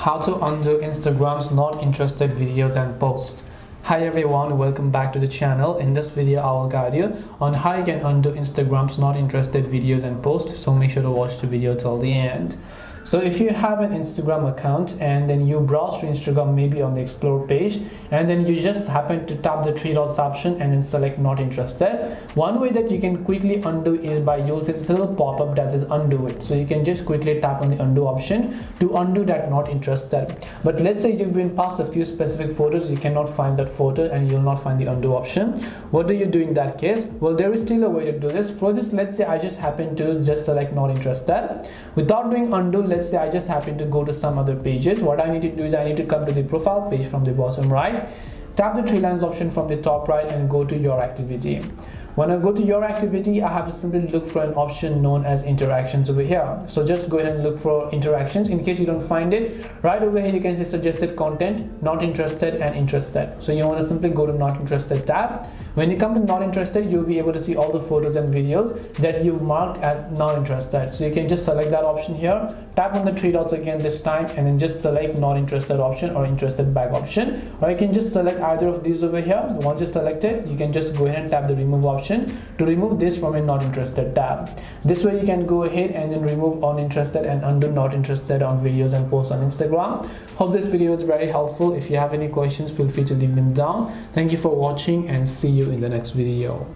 How to undo Instagram's not interested videos and posts. Hi everyone, welcome back to the channel. In this video I will guide you on how you can undo Instagram's not interested videos and posts, so make sure to watch the video till the end. So if you have an Instagram account and then you browse to Instagram maybe on the explore page, and then you just happen to tap the three dots option and then select not interested, one way that you can quickly undo is by using this little pop-up that says undo it. So you can just quickly tap on the undo option to undo that not interested. But let's say you've been past a few specific photos, you cannot find that photo and you'll not find the undo option. What do you do in that case? Well, there is still a way to do this. For this, let's say I just happen to just select not interested. Without doing undo, let's say I just happen to go to some other pages. What I need to do is I need to come to the profile page from the bottom right, tap the three lines option from the top right and go to your activity. When I go to your activity, I have to simply look for an option known as interactions over here. So just go ahead and look for interactions. In case you don't find it, right over here you can see suggested content, not interested and interested. So you want to simply go to not interested tab. When you come to not interested, you'll be able to see all the photos and videos that you've marked as not interested. So you can just select that option here, tap on the three dots again this time, and then just select not interested option or interested back option, or you can just select either of these over here. Once you select it, you can just go ahead and tap the remove option to remove this from a not interested tab. This way you can go ahead and then remove uninterested and undo not interested on videos and posts on Instagram. Hope this video was very helpful. If you have any questions, feel free to leave them down. Thank you for watching and see you in the next video.